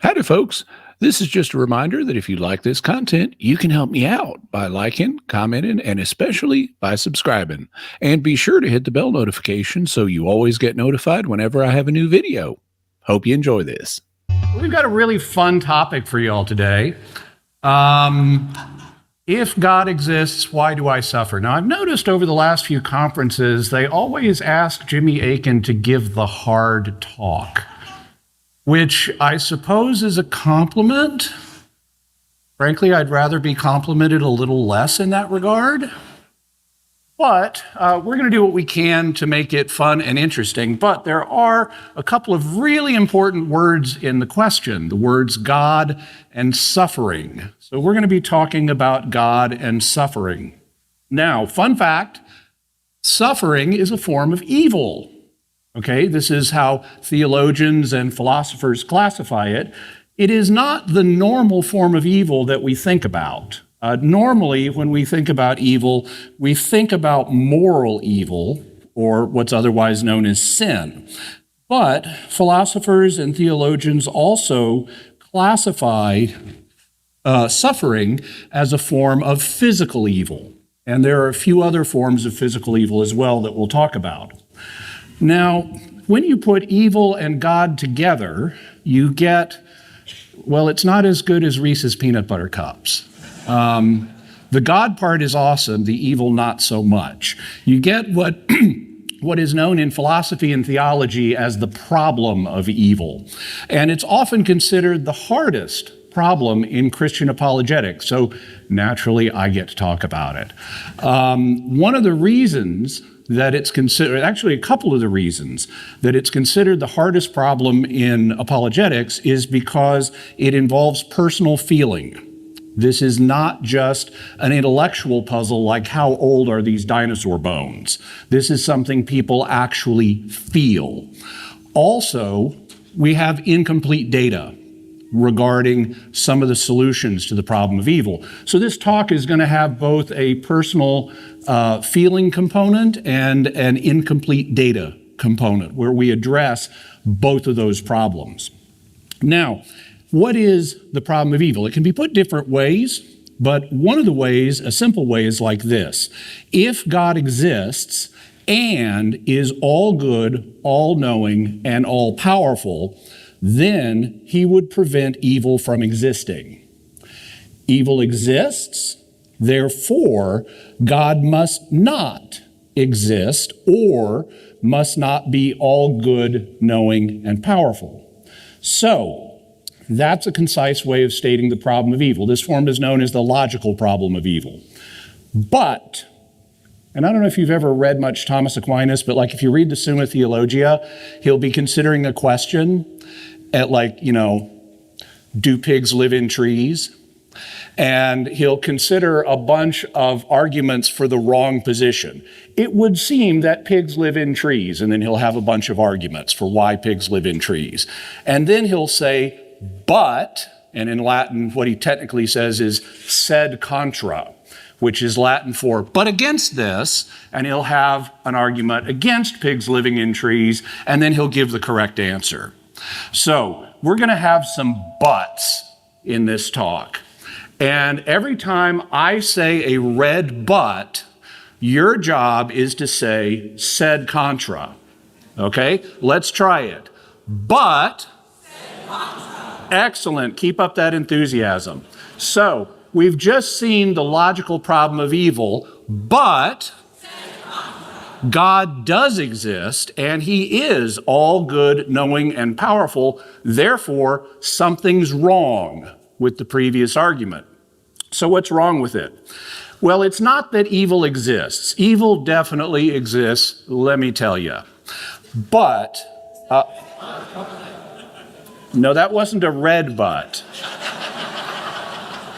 Howdy, folks. This is just a reminder that if you like this content, you can help me out by liking, commenting, and especially by subscribing. And be sure to hit the bell notification so you always get notified whenever I have a new video. Hope you enjoy this. We've got a really fun topic for you all today. If God exists, why do I suffer? Now, I've noticed over the last few conferences, they always ask Jimmy Akin to give the hard talk, which I suppose is a compliment. Frankly, I'd rather be complimented a little less in that regard. But we're going to do what we can to make it fun and interesting. But there are a couple of really important words in the question, the words God and suffering. So we're going to be talking about God and suffering. Now, fun fact, suffering is a form of evil. Okay, this is how theologians and philosophers classify it. It is not the normal form of evil that we think about. Normally, when we think about evil, we think about moral evil, or what's otherwise known as sin. But philosophers and theologians also classify suffering as a form of physical evil. And there are a few other forms of physical evil as well that we'll talk about. Now, when you put evil and God together, you get, well, it's not as good as Reese's peanut butter cups. The God part is awesome, the evil not so much. You get what is known in philosophy and theology as the problem of evil. And it's often considered the hardest problem in Christian apologetics. So naturally, I get to talk about it. One of the reasons that it's considered, actually a couple of the reasons that it's considered the hardest problem in apologetics is because it involves personal feeling. This is not just an intellectual puzzle like how old are these dinosaur bones. This is something people actually feel. Also, we have incomplete data regarding some of the solutions to the problem of evil. So this talk is going to have both a personal feeling component and an incomplete data component where we address both of those problems. Now, what is the problem of evil? It can be put different ways, but one of the ways, a simple way, is like this. If God exists and is all good, all-knowing, and all-powerful, then he would prevent evil from existing. Evil exists, therefore, God must not exist or must not be all good, knowing, and powerful. So, that's a concise way of stating the problem of evil. This form is known as the logical problem of evil. But, and I don't know if you've ever read much Thomas Aquinas, but like if you read the Summa Theologia, he'll be considering a question at do pigs live in trees? And he'll consider a bunch of arguments for the wrong position. It would seem that pigs live in trees, and then he'll have a bunch of arguments for why pigs live in trees. And then he'll say, but, and in Latin, what he technically says is sed contra, which is Latin for but against this, and he'll have an argument against pigs living in trees, and then he'll give the correct answer. So we're going to have some buts in this talk. And every time I say a red but, your job is to say sed contra. Okay? Let's try it. But, sed contra. Excellent. Keep up that enthusiasm. So, we've just seen the logical problem of evil, but God does exist, and he is all good, knowing, and powerful. Therefore, something's wrong with the previous argument. So what's wrong with it? Well, it's not that evil exists. Evil definitely exists, let me tell you. But, no, that wasn't a red but.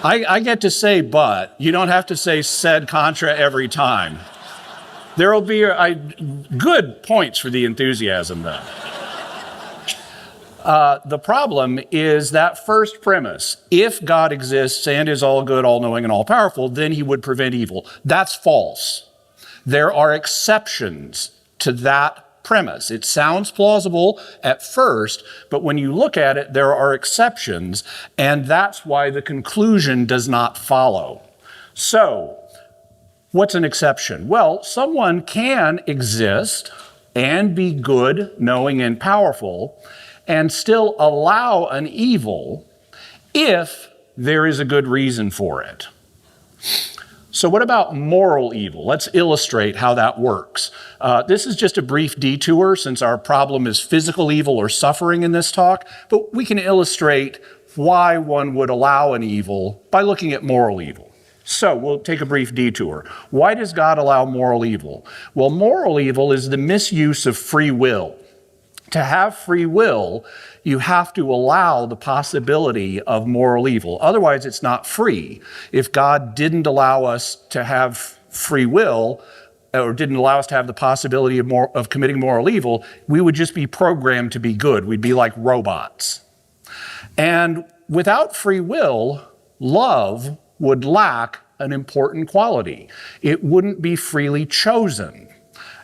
I get to say but. You don't have to say sed contra every time. There will be good points for the enthusiasm, though. The problem is that first premise. If God exists and is all good, all-knowing, and all-powerful, then he would prevent evil. That's false. There are exceptions to that premise. It sounds plausible at first, but when you look at it, there are exceptions, and that's why the conclusion does not follow. So, what's an exception? Well, someone can exist and be good, knowing, and powerful, and still allow an evil if there is a good reason for it. So what about moral evil? Let's illustrate how that works. This is just a brief detour since our problem is physical evil or suffering in this talk, but we can illustrate why one would allow an evil by looking at moral evil. So we'll take a brief detour. Why does God allow moral evil? Well, moral evil is the misuse of free will. To have free will, you have to allow the possibility of moral evil. Otherwise, it's not free. If God didn't allow us to have free will, or didn't allow us to have the possibility of committing moral evil, we would just be programmed to be good. We'd be like robots. And without free will, love would lack an important quality. It wouldn't be freely chosen.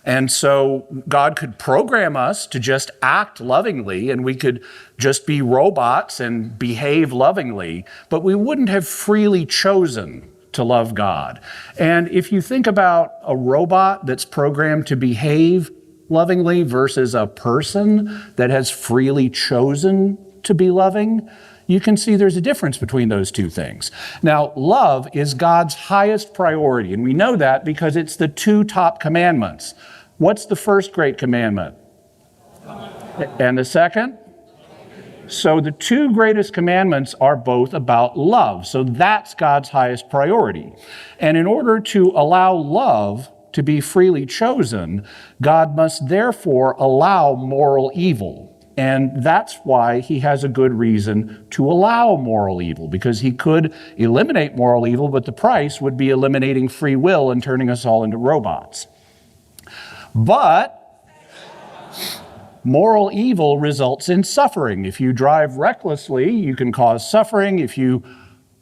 And so God could program us to just act lovingly, and we could just be robots and behave lovingly, but we wouldn't have freely chosen to love God. And if you think about a robot that's programmed to behave lovingly versus a person that has freely chosen to be loving, you can see there's a difference between those two things. Now, love is God's highest priority, and we know that because it's the two top commandments. What's the first great commandment? And the second? So the two greatest commandments are both about love. So that's God's highest priority. And in order to allow love to be freely chosen, God must therefore allow moral evil. And that's why he has a good reason to allow moral evil, because he could eliminate moral evil, but the price would be eliminating free will and turning us all into robots. But moral evil results in suffering. If you drive recklessly, you can cause suffering. If you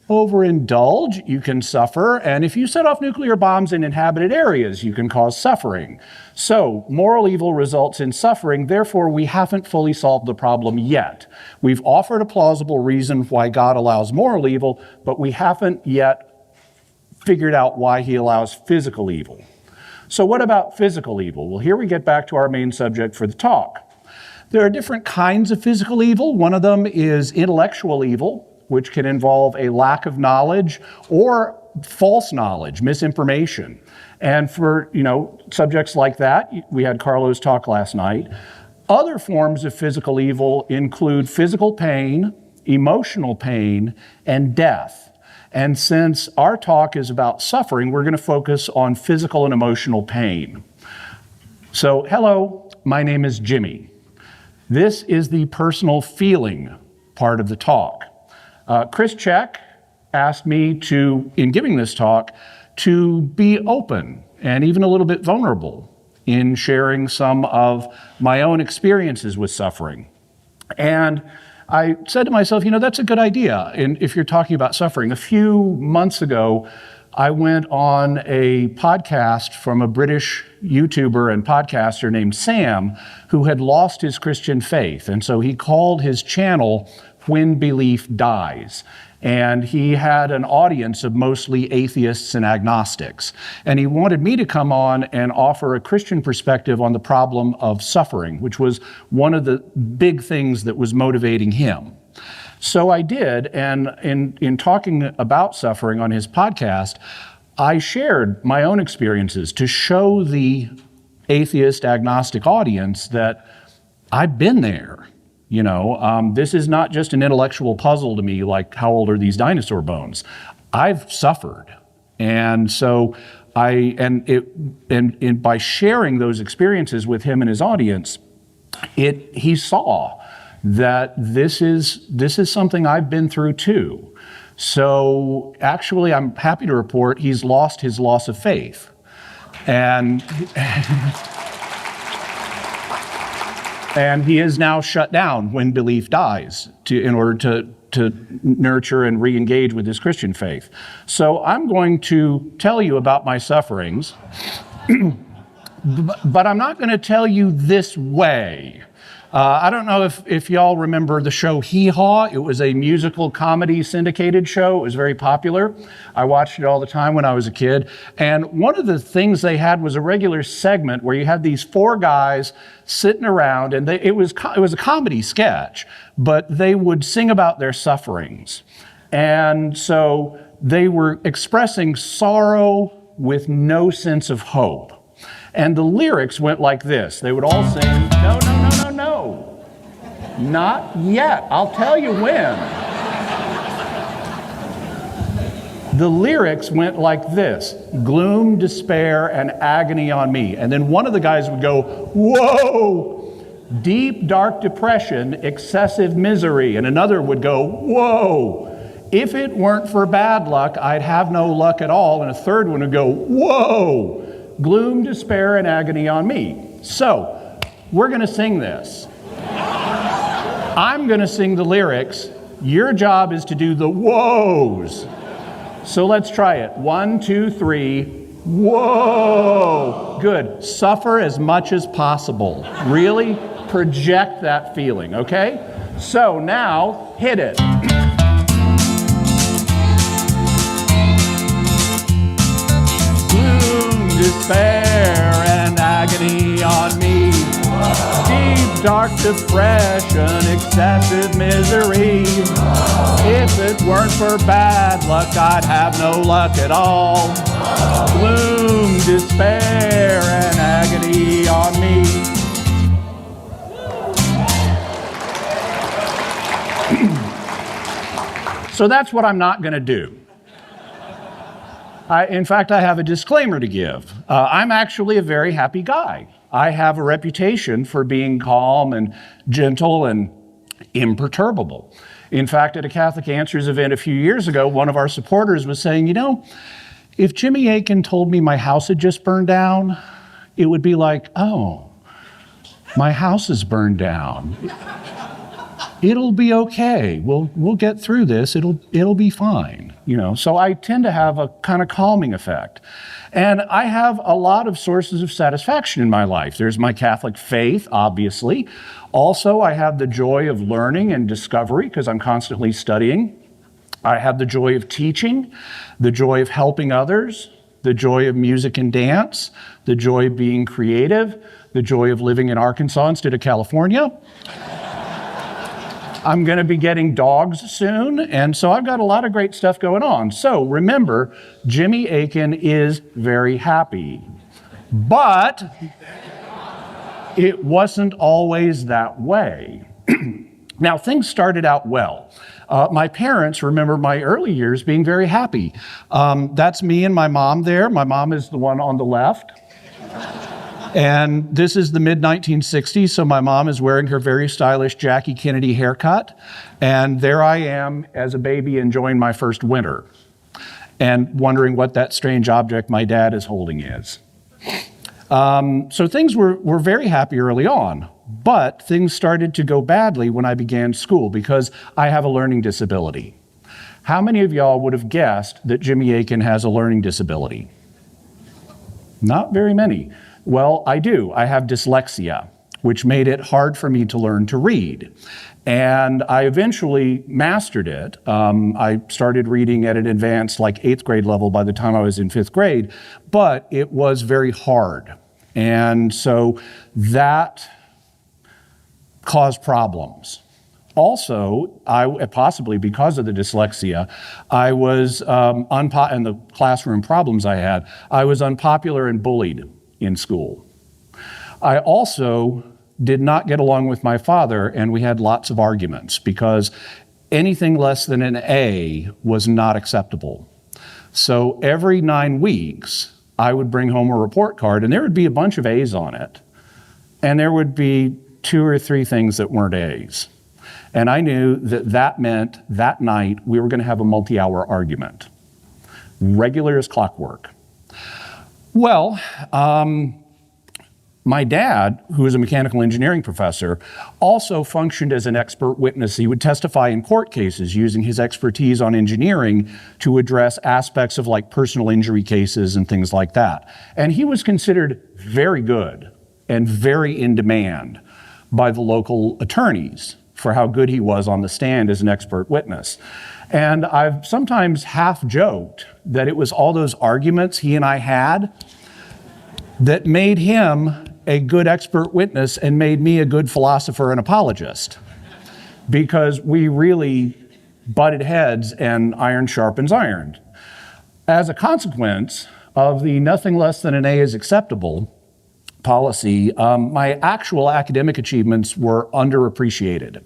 overindulge, you can suffer. And if you set off nuclear bombs in inhabited areas, you can cause suffering. So moral evil results in suffering. Therefore, we haven't fully solved the problem yet. We've offered a plausible reason why God allows moral evil, but we haven't yet figured out why he allows physical evil. So what about physical evil? Well, here we get back to our main subject for the talk. There are different kinds of physical evil. One of them is intellectual evil, which can involve a lack of knowledge or false knowledge, misinformation. And for, subjects like that, we had Carlos talk last night. Other forms of physical evil include physical pain, emotional pain, and death. And since our talk is about suffering, we're going to focus on physical and emotional pain. So, hello, my name is Jimmy. This is the personal feeling part of the talk. Chris Check asked me to, in giving this talk, to be open and even a little bit vulnerable in sharing some of my own experiences with suffering. And I said to myself, that's a good idea. And if you're talking about suffering, a few months ago, I went on a podcast from a British YouTuber and podcaster named Sam, who had lost his Christian faith. And so he called his channel When Belief Dies. And he had an audience of mostly atheists and agnostics. And he wanted me to come on and offer a Christian perspective on the problem of suffering, which was one of the big things that was motivating him. So I did, and in talking about suffering on his podcast, I shared my own experiences to show the atheist, agnostic audience that I've been there. This is not just an intellectual puzzle to me, like how old are these dinosaur bones? I've suffered. And so by sharing those experiences with him and his audience, he saw that this is something I've been through too. So actually, I'm happy to report he's lost his loss of faith. And and he is now shut down when belief dies in order to nurture and re-engage with his Christian faith. So I'm going to tell you about my sufferings, But I'm not going to tell you this way. I don't know if y'all remember the show Hee Haw. It was a musical comedy syndicated show. It was very popular. I watched it all the time when I was a kid. And one of the things they had was a regular segment where you had these four guys sitting around, and it was a comedy sketch, but they would sing about their sufferings. And so they were expressing sorrow with no sense of hope. And the lyrics went like this. They would all sing, no, no, no, no, no. Not yet. I'll tell you when. The lyrics went like this: gloom, despair, and agony on me. And then one of the guys would go, whoa, deep, dark depression, excessive misery. And another would go, whoa, if it weren't for bad luck, I'd have no luck at all. And a third one would go, whoa, gloom, despair, and agony on me. So, we're going to sing this. I'm going to sing the lyrics. Your job is to do the whoas. So let's try it. 1, 2, 3. Whoa. Good. Suffer as much as possible. Really project that feeling, okay? So now, hit it. Despair and agony on me. Deep, dark depression, excessive misery. If it weren't for bad luck, I'd have no luck at all. Gloom, despair, and agony on me. So that's what I'm not going to do. In fact, I have a disclaimer to give. I'm actually a very happy guy. I have a reputation for being calm and gentle and imperturbable. In fact, at a Catholic Answers event a few years ago, one of our supporters was saying, you know, if Jimmy Akin told me my house had just burned down, it would be like, oh, my house is burned down. It'll be okay. We'll get through this. It'll be fine. You know, so I tend to have a kind of calming effect. And I have a lot of sources of satisfaction in my life. There's my Catholic faith, obviously. Also, I have the joy of learning and discovery because I'm constantly studying. I have the joy of teaching, the joy of helping others, the joy of music and dance, the joy of being creative, the joy of living in Arkansas instead of California. I'm going to be getting dogs soon, and so I've got a lot of great stuff going on. So remember, Jimmy Akin is very happy. But it wasn't always that way. Now, things started out well. My parents remember my early years being very happy. That's me and my mom there. My mom is the one on the left. And this is the mid-1960s, so my mom is wearing her very stylish Jackie Kennedy haircut. And there I am as a baby enjoying my first winter and wondering what that strange object my dad is holding is. So things were very happy early on, but things started to go badly when I began school because I have a learning disability. How many of y'all would have guessed that Jimmy Akin has a learning disability? Not very many. Well, I do. I have dyslexia, which made it hard for me to learn to read. And I eventually mastered it. I started reading at an advanced, like 8th grade level by the time I was in 5th grade, but it was very hard. And so that caused problems. Also, possibly because of the dyslexia, I was, and the classroom problems I had, I was unpopular and bullied in school. I also did not get along with my father, and we had lots of arguments because anything less than an A was not acceptable. So every 9 weeks, I would bring home a report card, and there would be a bunch of A's on it, and there would be 2 or 3 things that weren't A's. And I knew that that meant that night we were going to have a multi-hour argument, regular as clockwork. Well, My dad, who was a mechanical engineering professor, also functioned as an expert witness. He would testify in court cases using his expertise on engineering to address aspects of like personal injury cases and things like that. And he was considered very good and very in demand by the local attorneys for how good he was on the stand as an expert witness. And I've sometimes half joked that it was all those arguments he and I had that made him a good expert witness and made me a good philosopher and apologist, because we really butted heads and iron sharpens iron. As a consequence of the nothing less than an A is acceptable policy, my actual academic achievements were underappreciated.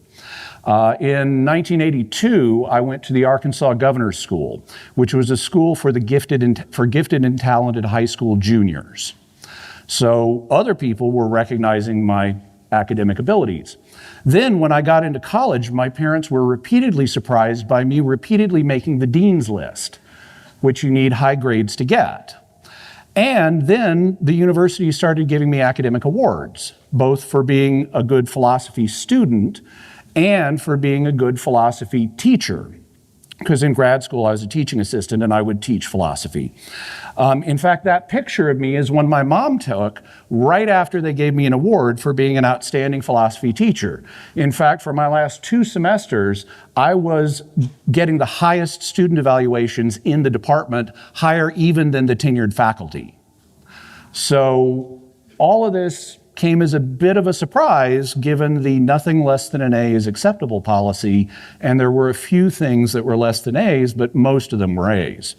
In 1982, I went to the Arkansas Governor's School, which was a school for gifted and talented high school juniors. So other people were recognizing my academic abilities. Then when I got into college, my parents were repeatedly surprised by me repeatedly making the dean's list, which you need high grades to get. And then the university started giving me academic awards, both for being a good philosophy student and for being a good philosophy teacher. Because in grad school, I was a teaching assistant and I would teach philosophy. In fact, that picture of me is one my mom took right after they gave me an award for being an outstanding philosophy teacher. In fact, for my last 2 semesters, I was getting the highest student evaluations in the department, higher even than the tenured faculty. So all of this came as a bit of a surprise given the nothing less than an A is acceptable policy, and there were a few things that were less than A's, but most of them were A's.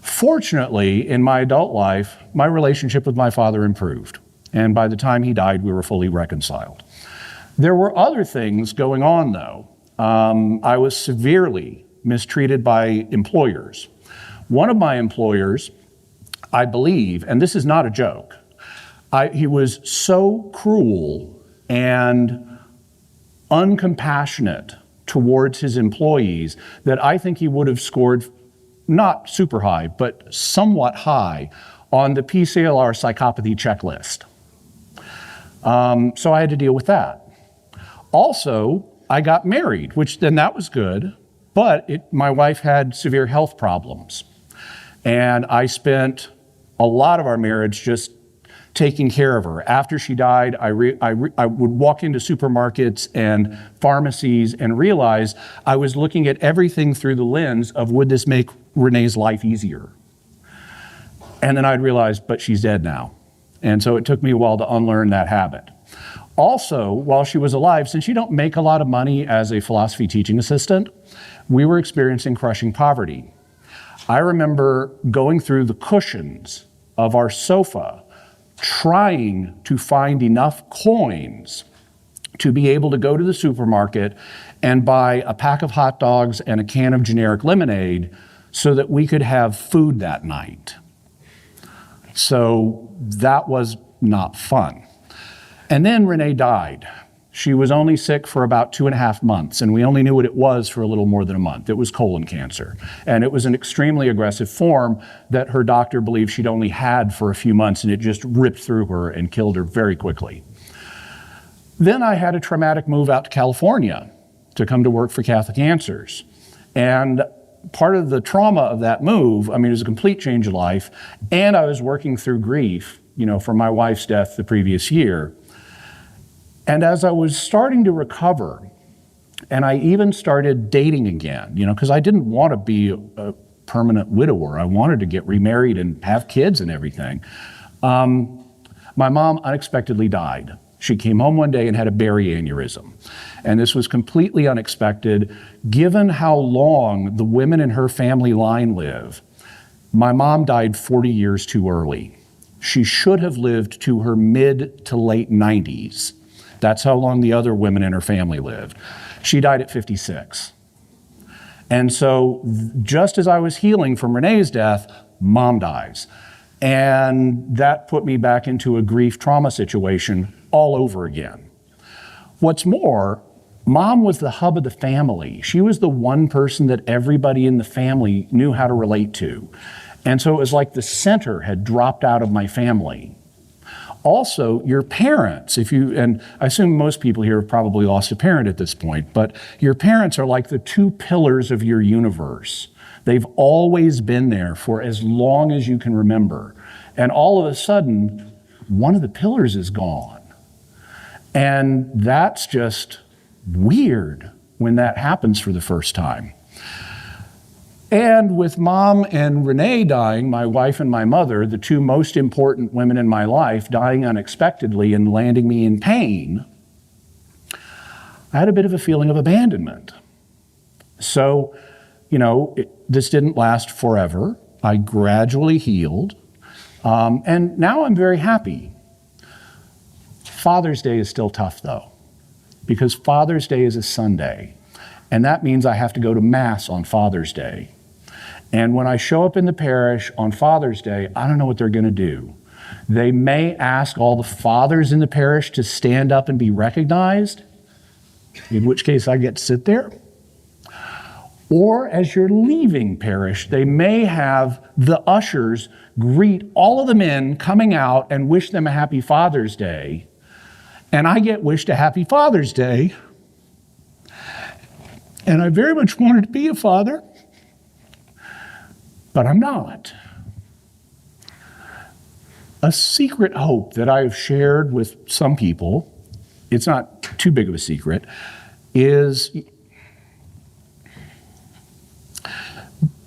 Fortunately, in my adult life, my relationship with my father improved, and by the time he died, we were fully reconciled. There were other things going on, though. I was severely mistreated by employers. One of my employers, I believe, and this is not a joke, he was so cruel and uncompassionate towards his employees that I think he would have scored not super high, but somewhat high on the PCLR psychopathy checklist. So I had to deal with that. Also, I got married, which then that was good, but my wife had severe health problems. And I spent a lot of our marriage just taking care of her. After she died, I would walk into supermarkets and pharmacies and realize I was looking at everything through the lens of, would this make Renee's life easier? And then I'd realize, but she's dead now. And so it took me a while to unlearn that habit. Also, while she was alive, since you don't make a lot of money as a philosophy teaching assistant, we were experiencing crushing poverty. I remember going through the cushions of our sofa trying to find enough coins to be able to go to the supermarket and buy a pack of hot dogs and a can of generic lemonade so that we could have food that night. So that was not fun. And then Renee died. She was only sick for about 2.5 months, and we only knew what it was for a little more than a month. It was colon cancer. And it was an extremely aggressive form that her doctor believed she'd only had for a few months, and it just ripped through her and killed her very quickly. Then I had a traumatic move out to California to come to work for Catholic Answers. And part of the trauma of that move, it was a complete change of life, and I was working through grief, from my wife's death the previous year. And as I was starting to recover, and I even started dating again, because I didn't want to be a permanent widower. I wanted to get remarried and have kids and everything. My mom unexpectedly died. She came home one day and had a berry aneurysm. And this was completely unexpected. Given how long the women in her family line live, my mom died 40 years too early. She should have lived to her mid to late 90s. That's how long the other women in her family lived. She died at 56. And so just as I was healing from Renee's death, Mom dies. And that put me back into a grief trauma situation all over again. What's more, Mom was the hub of the family. She was the one person that everybody in the family knew how to relate to. And so it was like the center had dropped out of my family. Also, your parents, and I assume most people here have probably lost a parent at this point, but your parents are like the two pillars of your universe. They've always been there for as long as you can remember. And all of a sudden, one of the pillars is gone. And that's just weird when that happens for the first time. And with Mom and Renee dying, my wife and my mother, the two most important women in my life, dying unexpectedly and landing me in pain, I had a bit of a feeling of abandonment. So, this didn't last forever. I gradually healed, and now I'm very happy. Father's Day is still tough, though, because Father's Day is a Sunday, and that means I have to go to Mass on Father's Day. And when I show up in the parish on Father's Day, I don't know what they're going to do. They may ask all the fathers in the parish to stand up and be recognized, in which case I get to sit there. Or as you're leaving parish, they may have the ushers greet all of the men coming out and wish them a happy Father's Day. And I get wished a happy Father's Day. And I very much wanted to be a father, but I'm not. A secret hope that I have shared with some people, it's not too big of a secret, is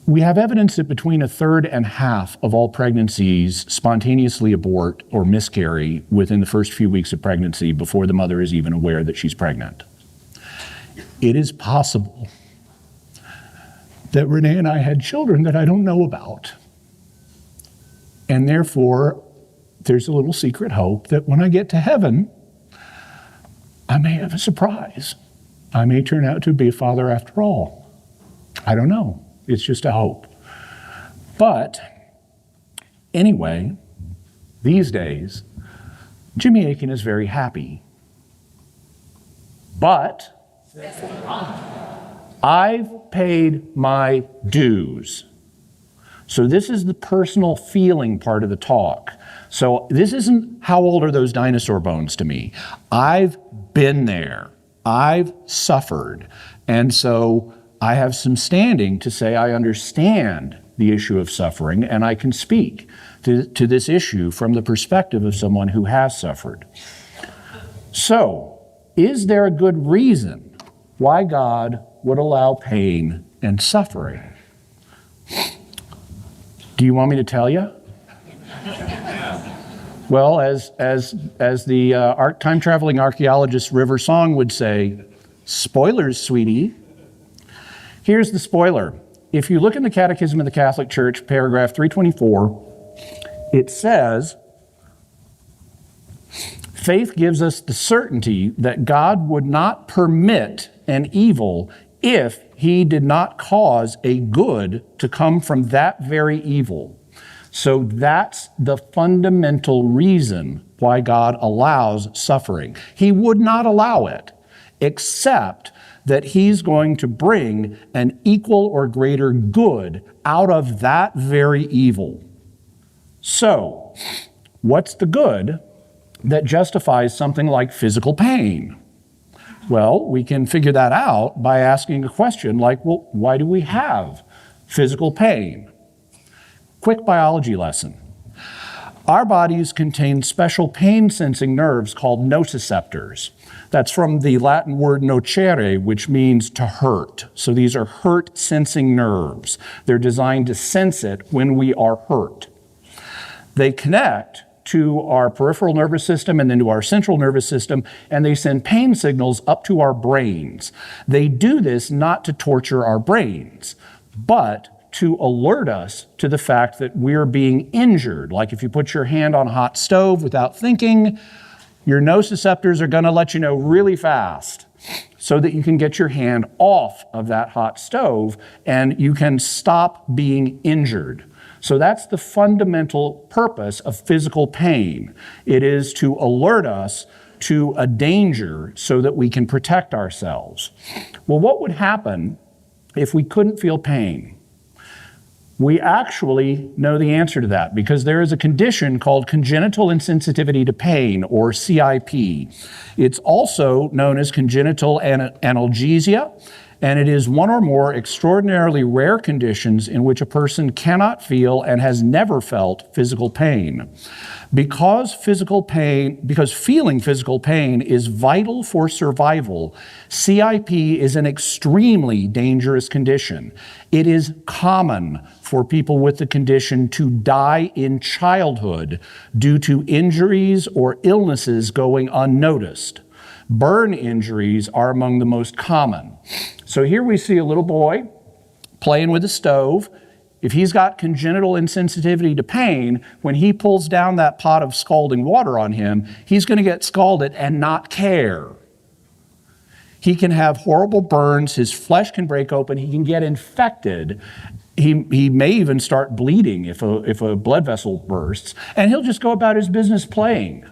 we have evidence that between a third and half of all pregnancies spontaneously abort or miscarry within the first few weeks of pregnancy before the mother is even aware that she's pregnant. It is possible that Renee and I had children that I don't know about. And therefore, there's a little secret hope that when I get to heaven, I may have a surprise. I may turn out to be a father after all. I don't know. It's just a hope. But anyway, these days, Jimmy Akin is very happy. But I've paid my dues. So this is the personal feeling part of the talk. So this isn't how old are those dinosaur bones to me. I've been there. I've suffered. And so I have some standing to say I understand the issue of suffering, and I can speak to this issue from the perspective of someone who has suffered. So, is there a good reason why God would allow pain and suffering? Do you want me to tell you? Well, as the time-traveling archaeologist River Song would say, spoilers, sweetie. Here's the spoiler. If you look in the Catechism of the Catholic Church, paragraph 324, it says, faith gives us the certainty that God would not permit an evil if he did not cause a good to come from that very evil. So that's the fundamental reason why God allows suffering. He would not allow it, except that he's going to bring an equal or greater good out of that very evil. So, what's the good that justifies something like physical pain? Well, we can figure that out by asking a question like, well, why do we have physical pain? Quick biology lesson. Our bodies contain special pain-sensing nerves called nociceptors. That's from the Latin word nocere, which means to hurt. So these are hurt-sensing nerves. They're designed to sense it when we are hurt. They connect to our peripheral nervous system and then to our central nervous system, and they send pain signals up to our brains. They do this not to torture our brains, but to alert us to the fact that we're being injured. Like if you put your hand on a hot stove without thinking, your nociceptors are going to let you know really fast so that you can get your hand off of that hot stove and you can stop being injured. So that's the fundamental purpose of physical pain. It is to alert us to a danger so that we can protect ourselves. Well, what would happen if we couldn't feel pain? We actually know the answer to that because there is a condition called congenital insensitivity to pain, or CIP. It's also known as congenital analgesia, and it is one or more extraordinarily rare conditions in which a person cannot feel and has never felt physical pain. Because feeling physical pain is vital for survival, CIP is an extremely dangerous condition. It is common for people with the condition to die in childhood due to injuries or illnesses going unnoticed. Burn injuries are among the most common. So here we see a little boy playing with a stove. If he's got congenital insensitivity to pain, when he pulls down that pot of scalding water on him, he's going to get scalded and not care. He can have horrible burns, his flesh can break open, he can get infected. He may even start bleeding if a blood vessel bursts, and he'll just go about his business playing.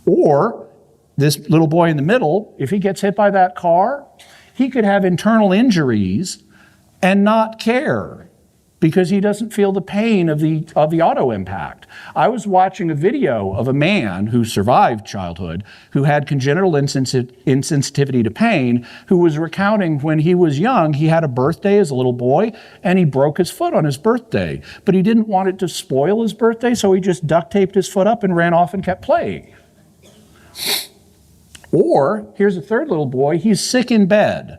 Or this little boy in the middle, if he gets hit by that car, he could have internal injuries and not care because he doesn't feel the pain of the auto impact. I was watching a video of a man who survived childhood, who had congenital insensitivity to pain, who was recounting when he was young, he had a birthday as a little boy, and he broke his foot on his birthday. But he didn't want it to spoil his birthday, so he just duct taped his foot up and ran off and kept playing. Or, here's a third little boy, he's sick in bed.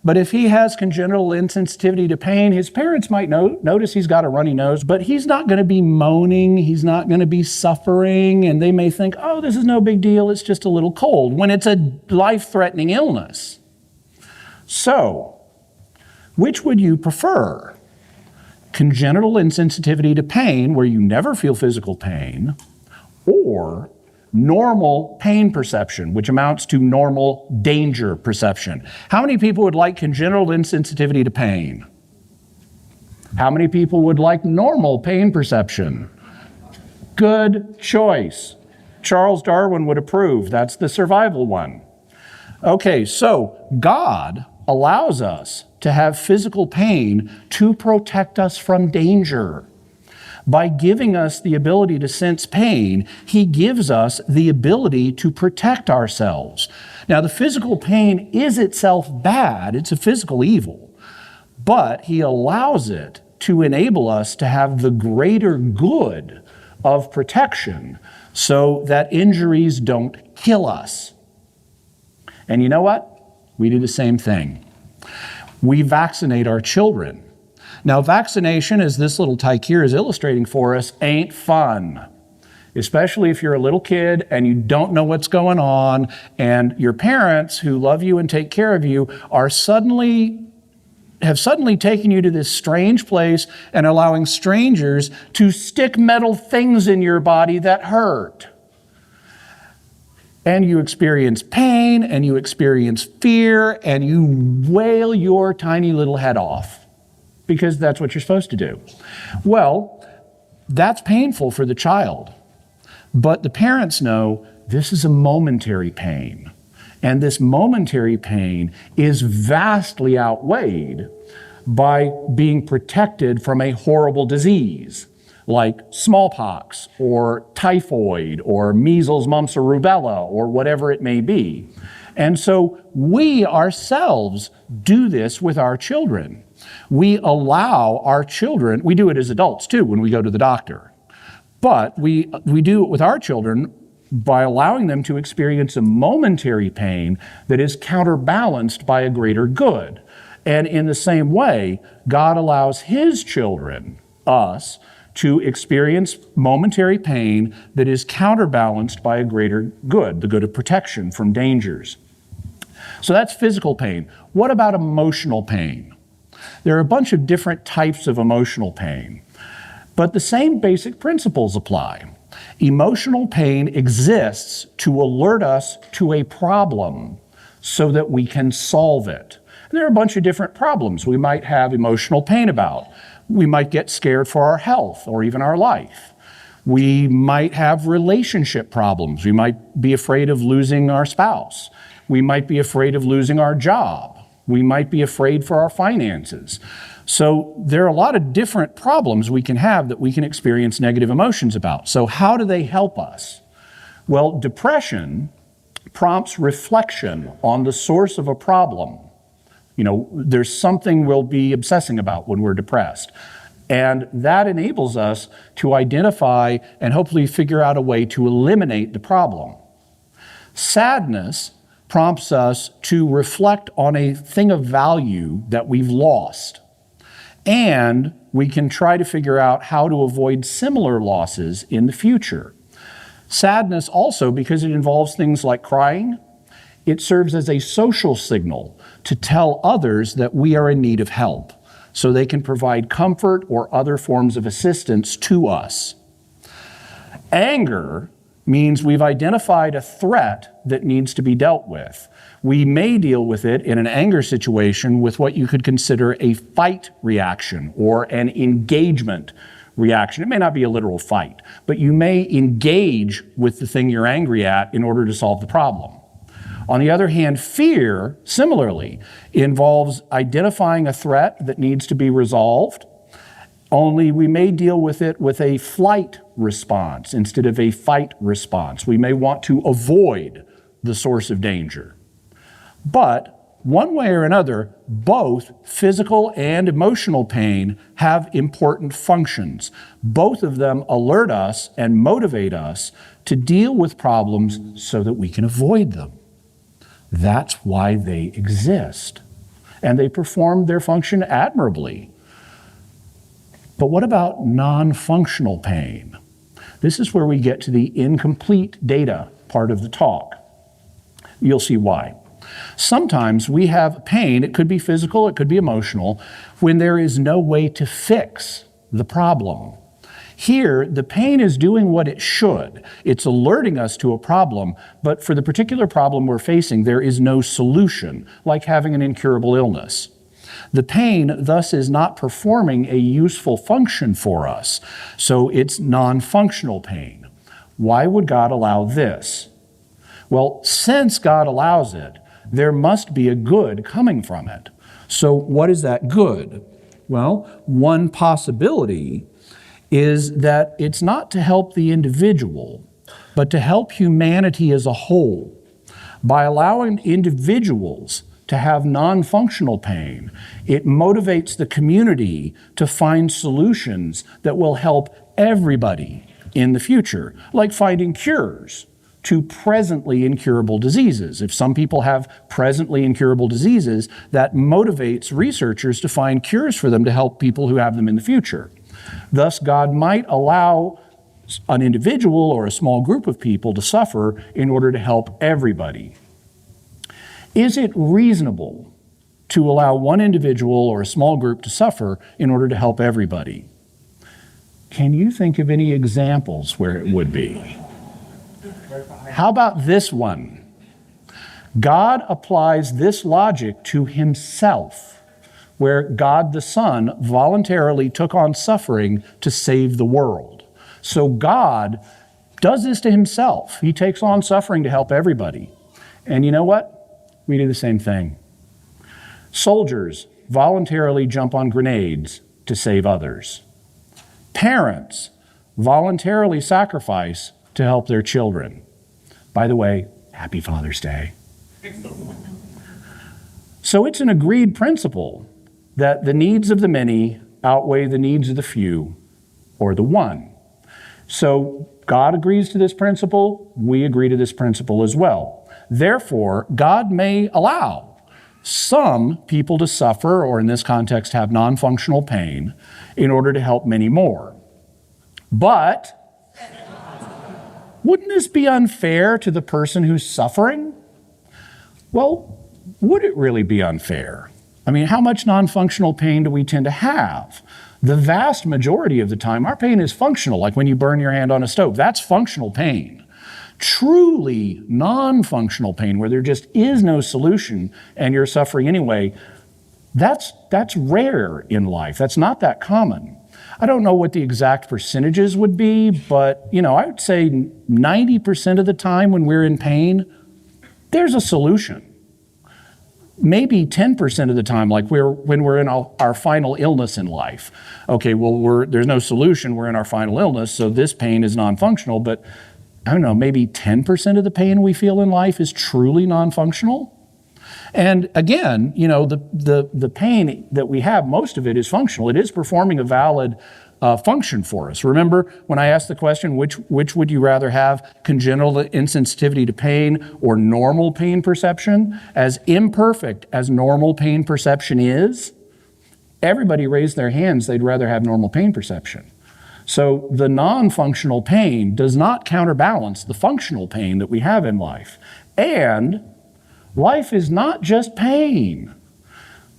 But if he has congenital insensitivity to pain, his parents might notice he's got a runny nose, but he's not going to be moaning, he's not going to be suffering, and they may think, oh, this is no big deal, it's just a little cold, when it's a life-threatening illness. So, which would you prefer? Congenital insensitivity to pain, where you never feel physical pain, or normal pain perception, which amounts to normal danger perception? How many people would like congenital insensitivity to pain? How many people would like normal pain perception? Good choice. Charles Darwin would approve. That's the survival one. Okay, so God allows us to have physical pain to protect us from danger. By giving us the ability to sense pain, He gives us the ability to protect ourselves. Now, the physical pain is itself bad. It's a physical evil. But He allows it to enable us to have the greater good of protection so that injuries don't kill us. And you know what? We do the same thing. We vaccinate our children. Now, vaccination, as this little tyke here is illustrating for us, ain't fun. Especially if you're a little kid and you don't know what's going on, and your parents who love you and take care of you have suddenly taken you to this strange place and allowing strangers to stick metal things in your body that hurt. And you experience pain, and you experience fear, and you wail your tiny little head off. Because that's what you're supposed to do. Well, that's painful for the child. But the parents know this is a momentary pain. And this momentary pain is vastly outweighed by being protected from a horrible disease like smallpox or typhoid or measles, mumps, or rubella or whatever it may be. And so we ourselves do this with our children. We allow our children, we do it as adults too when we go to the doctor, but we do it with our children by allowing them to experience a momentary pain that is counterbalanced by a greater good. And in the same way, God allows His children, us, to experience momentary pain that is counterbalanced by a greater good, the good of protection from dangers. So that's physical pain. What about emotional pain? There are a bunch of different types of emotional pain, but the same basic principles apply. Emotional pain exists to alert us to a problem so that we can solve it. And there are a bunch of different problems we might have emotional pain about. We might get scared for our health or even our life. We might have relationship problems. We might be afraid of losing our spouse. We might be afraid of losing our job. We might be afraid for our finances. So there are a lot of different problems we can have that we can experience negative emotions about. So how do they help us? Well, depression prompts reflection on the source of a problem. There's something we'll be obsessing about when we're depressed. And that enables us to identify and hopefully figure out a way to eliminate the problem. Sadness prompts us to reflect on a thing of value that we've lost. And we can try to figure out how to avoid similar losses in the future. Sadness also, because it involves things like crying, it serves as a social signal to tell others that we are in need of help, so they can provide comfort or other forms of assistance to us. Anger means we've identified a threat that needs to be dealt with. We may deal with it in an anger situation with what you could consider a fight reaction or an engagement reaction. It may not be a literal fight, but you may engage with the thing you're angry at in order to solve the problem. On the other hand, fear, similarly, involves identifying a threat that needs to be resolved, only we may deal with it with a flight response instead of a fight response. We may want to avoid the source of danger. But one way or another, both physical and emotional pain have important functions. Both of them alert us and motivate us to deal with problems so that we can avoid them. That's why they exist. And they perform their function admirably. But what about non-functional pain? This is where we get to the incomplete data part of the talk. You'll see why. Sometimes we have pain, it could be physical, it could be emotional, when there is no way to fix the problem. Here, the pain is doing what it should. It's alerting us to a problem, but for the particular problem we're facing, there is no solution, like having an incurable illness. The pain, thus, is not performing a useful function for us, so it's non-functional pain. Why would God allow this? Well, since God allows it, there must be a good coming from it. So what is that good? Well, one possibility is that it's not to help the individual, but to help humanity as a whole. By allowing individuals to have non-functional pain, it motivates the community to find solutions that will help everybody in the future, like finding cures to presently incurable diseases. If some people have presently incurable diseases, that motivates researchers to find cures for them to help people who have them in the future. Thus, God might allow an individual or a small group of people to suffer in order to help everybody. Is it reasonable to allow one individual or a small group to suffer in order to help everybody? Can you think of any examples where it would be? How about this one? God applies this logic to himself, where God the Son voluntarily took on suffering to save the world. So God does this to himself. He takes on suffering to help everybody. And you know what? We do the same thing. Soldiers voluntarily jump on grenades to save others. Parents voluntarily sacrifice to help their children. By the way, happy Father's Day. So it's an agreed principle that the needs of the many outweigh the needs of the few, or the one. So God agrees to this principle, we agree to this principle as well. Therefore, God may allow some people to suffer, or in this context have non-functional pain, in order to help many more. But wouldn't this be unfair to the person who's suffering? Well, would it really be unfair? I mean, how much non-functional pain do we tend to have? The vast majority of the time, our pain is functional, like when you burn your hand on a stove. That's functional pain. Truly non-functional pain, where there just is no solution and you're suffering anyway, that's rare in life. That's not that common. I don't know what the exact percentages would be, but I would say 90% of the time when we're in pain, there's a solution. maybe 10% of the time, like when we're in our final illness in life. Okay, well, there's no solution, we're in our final illness, so this pain is non-functional, but I don't know, maybe 10% of the pain we feel in life is truly non-functional. And again, the pain that we have, most of it is functional. It is performing a valid function for us. Remember when I asked the question, which would you rather have, congenital insensitivity to pain or normal pain perception? As imperfect as normal pain perception is, everybody raised their hands, they'd rather have normal pain perception. So the non-functional pain does not counterbalance the functional pain that we have in life. And life is not just pain.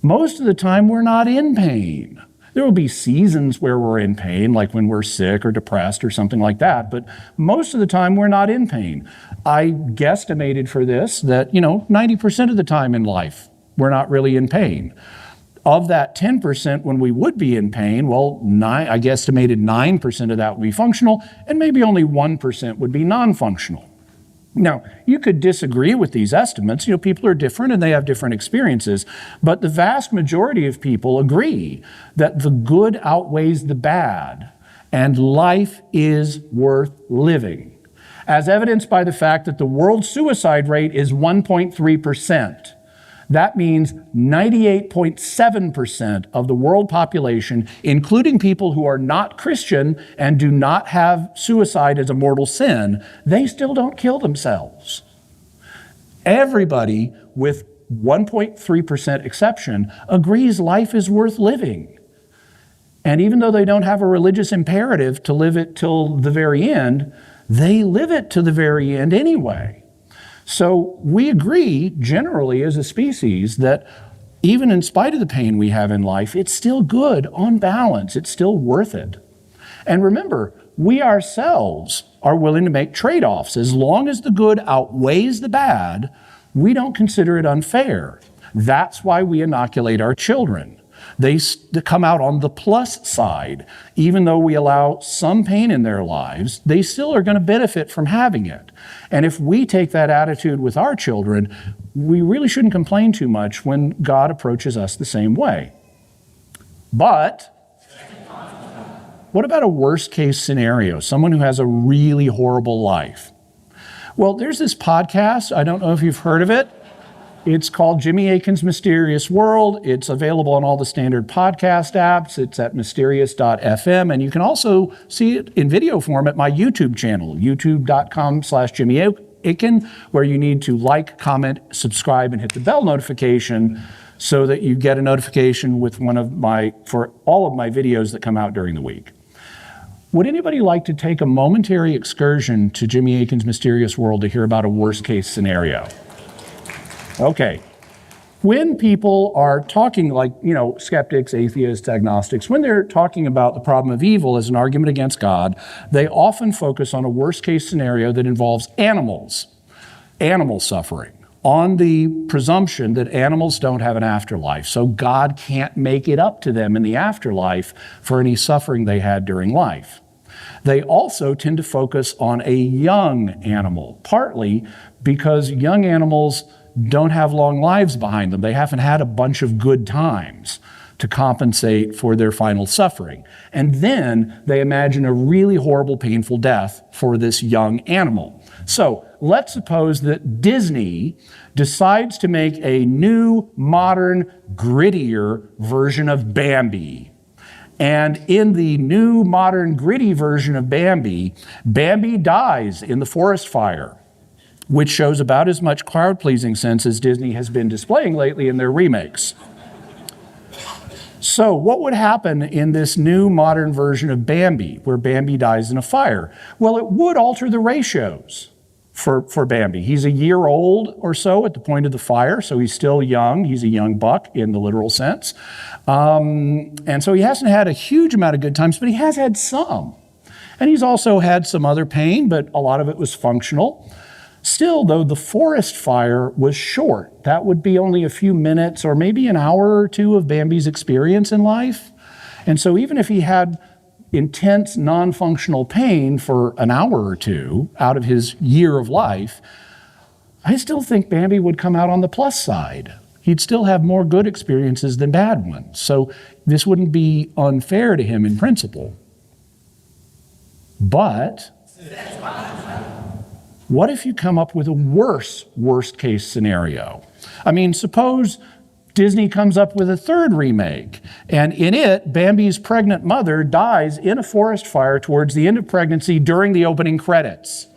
Most of the time we're not in pain. There will be seasons where we're in pain, like when we're sick or depressed or something like that, but most of the time we're not in pain. I guesstimated for this that, 90% of the time in life we're not really in pain. Of that 10% when we would be in pain, I guesstimated 9% of that would be functional, and maybe only 1% would be non-functional. Now, you could disagree with these estimates. People are different and they have different experiences, but the vast majority of people agree that the good outweighs the bad, and life is worth living, as evidenced by the fact that the world suicide rate is 1.3%. That means 98.7% of the world population, including people who are not Christian and do not have suicide as a mortal sin, they still don't kill themselves. Everybody, with 1.3% exception, agrees life is worth living. And even though they don't have a religious imperative to live it till the very end, they live it to the very end anyway. So we agree generally as a species that even in spite of the pain we have in life, it's still good on balance. It's still worth it. And remember, we ourselves are willing to make trade-offs. As long as the good outweighs the bad, we don't consider it unfair. That's why we inoculate our children. They come out on the plus side. Even though we allow some pain in their lives, they still are going to benefit from having it. And if we take that attitude with our children, we really shouldn't complain too much when God approaches us the same way. But what about a worst case scenario? Someone who has a really horrible life. Well, there's this podcast. I don't know if you've heard of it. It's called Jimmy Akin's Mysterious World. It's available on all the standard podcast apps. It's at mysterious.fm. And you can also see it in video form at my YouTube channel, youtube.com/Jimmy Akin, where you need to like, comment, subscribe, and hit the bell notification so that you get a notification with for all of my videos that come out during the week. Would anybody like to take a momentary excursion to Jimmy Akin's Mysterious World to hear about a worst case scenario? Okay. When people are talking like, skeptics, atheists, agnostics, when they're talking about the problem of evil as an argument against God, they often focus on a worst case scenario that involves animal suffering, on the presumption that animals don't have an afterlife, so God can't make it up to them in the afterlife for any suffering they had during life. They also tend to focus on a young animal, partly because young animals don't have long lives behind them. They haven't had a bunch of good times to compensate for their final suffering. And then they imagine a really horrible, painful death for this young animal. So let's suppose that Disney decides to make a new, modern, grittier version of Bambi. And in the new, modern, gritty version of Bambi, Bambi dies in the forest fire, which shows about as much crowd-pleasing sense as Disney has been displaying lately in their remakes. So what would happen in this new modern version of Bambi, where Bambi dies in a fire? Well, it would alter the ratios for Bambi. He's a year old or so at the point of the fire, so he's still young. He's a young buck in the literal sense. And so he hasn't had a huge amount of good times, but he has had some. And he's also had some other pain, but a lot of it was functional. Still, though, the forest fire was short. That would be only a few minutes or maybe an hour or two of Bambi's experience in life. And so even if he had intense non-functional pain for an hour or two out of his year of life, I still think Bambi would come out on the plus side. he'd still have more good experiences than bad ones. So this wouldn't be unfair to him in principle. But what if you come up with a worst case scenario? I mean, suppose Disney comes up with a third remake, and in it, Bambi's pregnant mother dies in a forest fire towards the end of pregnancy during the opening credits.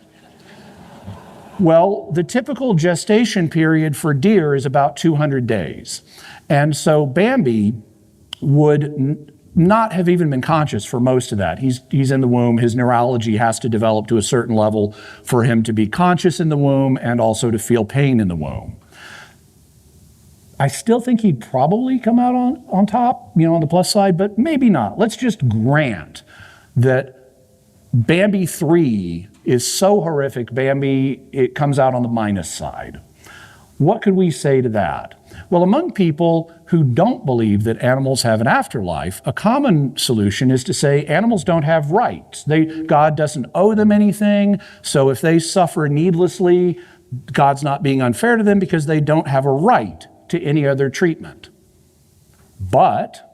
Well, the typical gestation period for deer is about 200 days. And so Bambi would not have even been conscious for most of that. He's in the womb. His neurology has to develop to a certain level for him to be conscious in the womb and also to feel pain in the womb. I still think he'd probably come out on top, on the plus side, but maybe not. Let's just grant that Bambi 3 is so horrific, Bambi, it comes out on the minus side. What could we say to that? Well, among people who don't believe that animals have an afterlife, a common solution is to say animals don't have rights. God doesn't owe them anything, so if they suffer needlessly, God's not being unfair to them because they don't have a right to any other treatment. But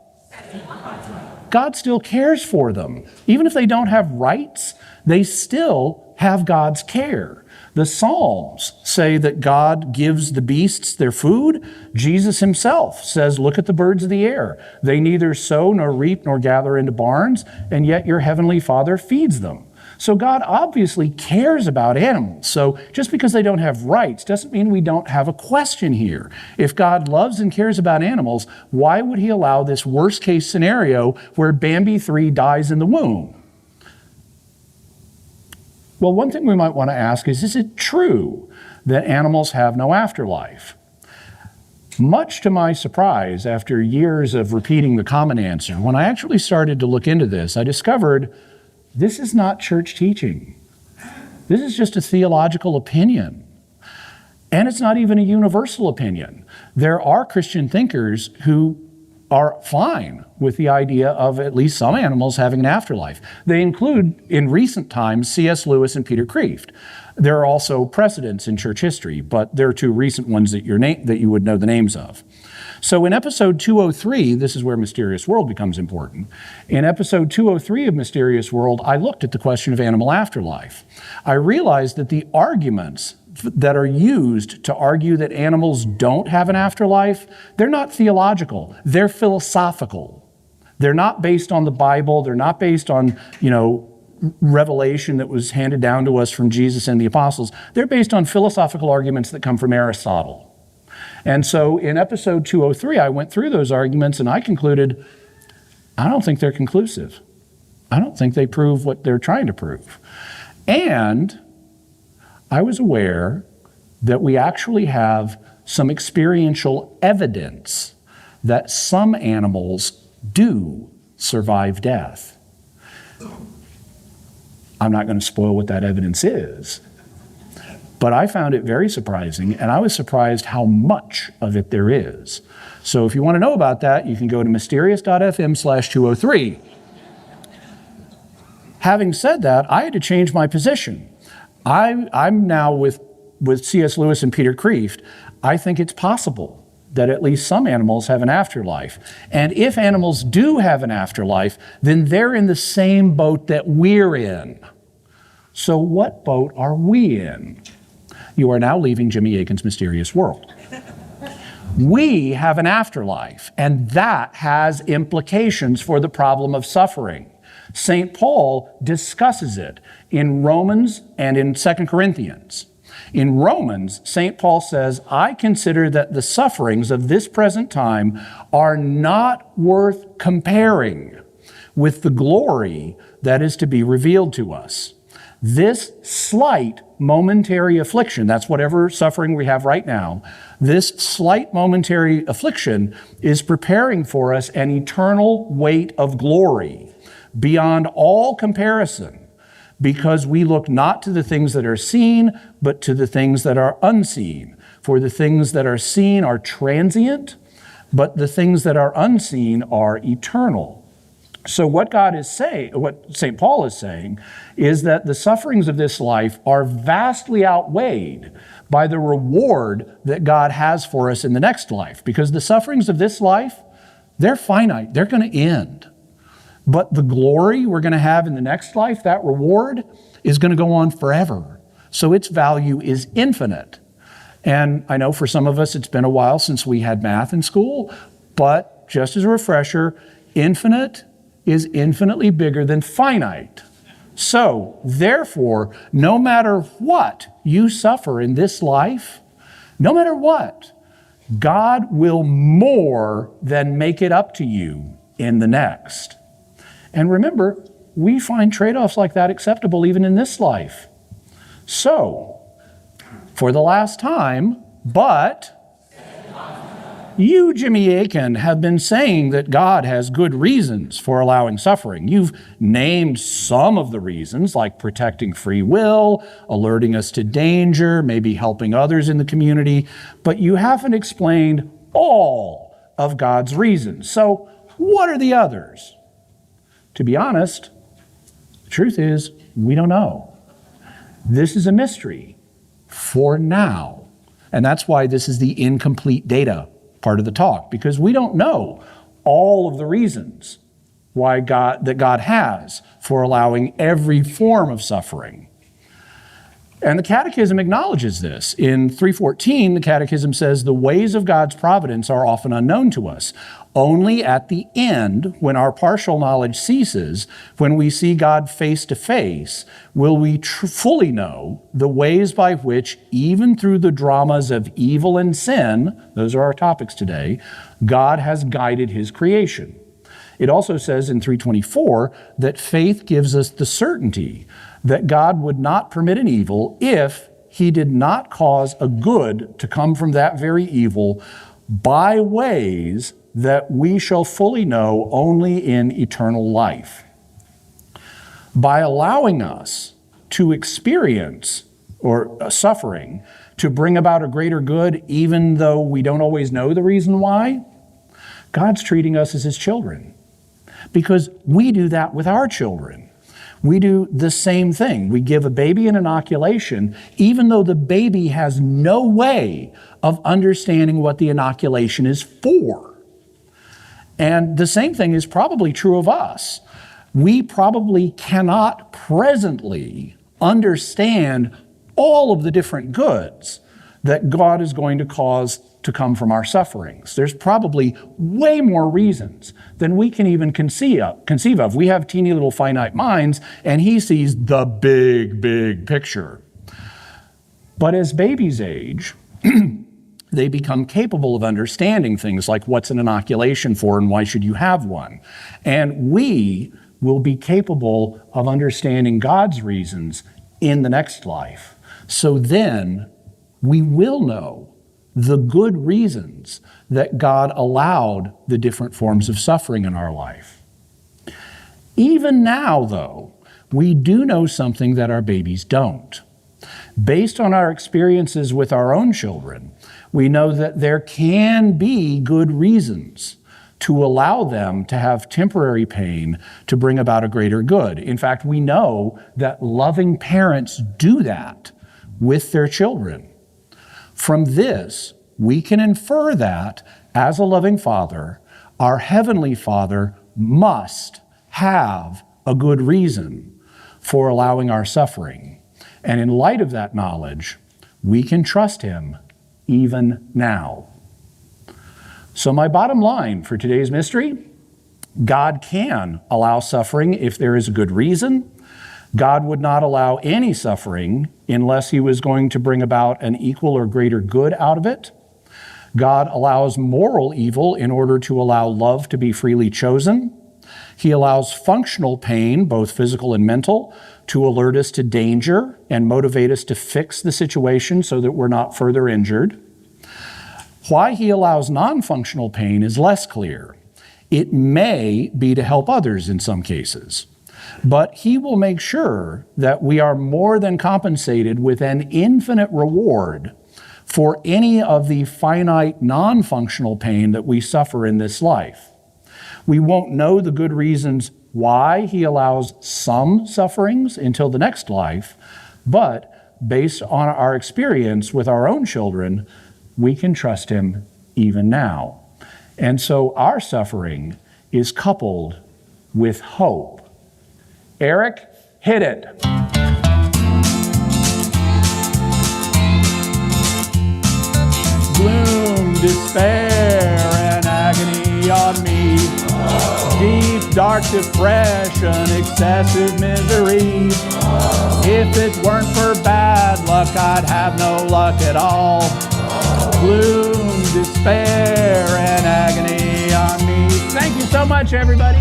God still cares for them. Even if they don't have rights, they still have God's care. The Psalms say that God gives the beasts their food. Jesus himself says, look at the birds of the air. They neither sow nor reap nor gather into barns, and yet your heavenly Father feeds them. So God obviously cares about animals. So just because they don't have rights doesn't mean we don't have a question here. If God loves and cares about animals, why would he allow this worst case scenario where Bambi 3 dies in the womb? Well, one thing we might want to ask is it true that animals have no afterlife? Much to my surprise, after years of repeating the common answer, when I actually started to look into this, I discovered this is not church teaching. This is just a theological opinion. And it's not even a universal opinion. There are Christian thinkers who are fine with the idea of at least some animals having an afterlife. They include, in recent times, C.S. Lewis and Peter Kreeft. There are also precedents in church history, but there are two recent ones that you would know the names of. So in episode 203, this is where Mysterious World becomes important. In episode 203 of Mysterious World, I looked at the question of animal afterlife. I realized that the arguments that are used to argue that animals don't have an afterlife, they're not theological, they're philosophical. They're not based on the Bible, they're not based on, revelation that was handed down to us from Jesus and the apostles. They're based on philosophical arguments that come from Aristotle. And so in episode 203, I went through those arguments and I concluded, I don't think they're conclusive. I don't think they prove what they're trying to prove. And I was aware that we actually have some experiential evidence that some animals do survive death. I'm not going to spoil what that evidence is, but I found it very surprising, and I was surprised how much of it there is. So if you want to know about that, you can go to mysterious.fm/203. Having said that, I had to change my position. I'm now with C.S. Lewis and Peter Kreeft. I think it's possible that at least some animals have an afterlife. And if animals do have an afterlife, then they're in the same boat that we're in. So what boat are we in? You are now leaving Jimmy Akin's Mysterious World. We have an afterlife, and that has implications for the problem of suffering. St. Paul discusses it in Romans and in 2 Corinthians. In Romans, St. Paul says, I consider that the sufferings of this present time are not worth comparing with the glory that is to be revealed to us. This slight momentary affliction, that's whatever suffering we have right now, this slight momentary affliction is preparing for us an eternal weight of glory beyond all comparison, because we look not to the things that are seen, but to the things that are unseen. For the things that are seen are transient, but the things that are unseen are eternal. So what St. Paul is saying is that the sufferings of this life are vastly outweighed by the reward that God has for us in the next life. Because the sufferings of this life, they're finite, they're going to end. But the glory we're going to have in the next life, that reward, is going to go on forever. So its value is infinite. And I know for some of us it's been a while since we had math in school, but just as a refresher, infinite is infinitely bigger than finite. So, therefore, no matter what you suffer in this life, no matter what, God will more than make it up to you in the next. And remember, we find trade-offs like that acceptable even in this life. So, for the last time, but you, Jimmy Akin, have been saying that God has good reasons for allowing suffering. You've named some of the reasons, like protecting free will, alerting us to danger, maybe helping others in the community, but you haven't explained all of God's reasons. So what are the others? To be honest, the truth is, we don't know. This is a mystery for now. And that's why this is the incomplete data part of the talk, because we don't know all of the reasons why God has for allowing every form of suffering. And the Catechism acknowledges this. In 3:14, the Catechism says, the ways of God's providence are often unknown to us. Only at the end, when our partial knowledge ceases, when we see God face to face, will we fully know the ways by which, even through the dramas of evil and sin, those are our topics today, God has guided his creation. It also says in 3:24 that faith gives us the certainty that God would not permit an evil if he did not cause a good to come from that very evil by ways that we shall fully know only in eternal life. By allowing us to experience suffering to bring about a greater good, even though we don't always know the reason why, God's treating us as his children. Because we do that with our children. We do the same thing. We give a baby an inoculation, even though the baby has no way of understanding what the inoculation is for. And the same thing is probably true of us. We probably cannot presently understand all of the different goods that God is going to cause to come from our sufferings. There's probably way more reasons than we can even conceive of. We have teeny little finite minds, and he sees the big, big picture. But as babies age, they become capable of understanding things like what's an inoculation for and why should you have one. And we will be capable of understanding God's reasons in the next life. So then we will know the good reasons that God allowed the different forms of suffering in our life. Even now, though, we do know something that our babies don't. Based on our experiences with our own children, we know that there can be good reasons to allow them to have temporary pain to bring about a greater good. In fact, we know that loving parents do that with their children. From this, we can infer that, as a loving Father, our Heavenly Father must have a good reason for allowing our suffering. And in light of that knowledge, we can trust him even now. So my bottom line for today's mystery, God can allow suffering if there is a good reason. God would not allow any suffering unless he was going to bring about an equal or greater good out of it. God allows moral evil in order to allow love to be freely chosen. He allows functional pain, both physical and mental, to alert us to danger and motivate us to fix the situation so that we're not further injured. Why he allows non-functional pain is less clear. It may be to help others in some cases, but he will make sure that we are more than compensated with an infinite reward for any of the finite non-functional pain that we suffer in this life. We won't know the good reasons why he allows some sufferings until the next life, but based on our experience with our own children, we can trust him even now. And so our suffering is coupled with hope. Eric, hit it. Gloom, despair, and agony on me. Deep, dark depression, excessive misery. If it weren't for bad luck, I'd have no luck at all. Gloom, despair, and agony on me. Thank you so much, everybody.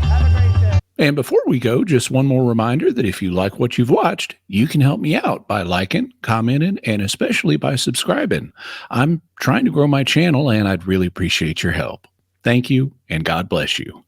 Have a great day. And before we go, just one more reminder that if you like what you've watched, you can help me out by liking, commenting, and especially by subscribing. I'm trying to grow my channel, and I'd really appreciate your help. Thank you, and God bless you.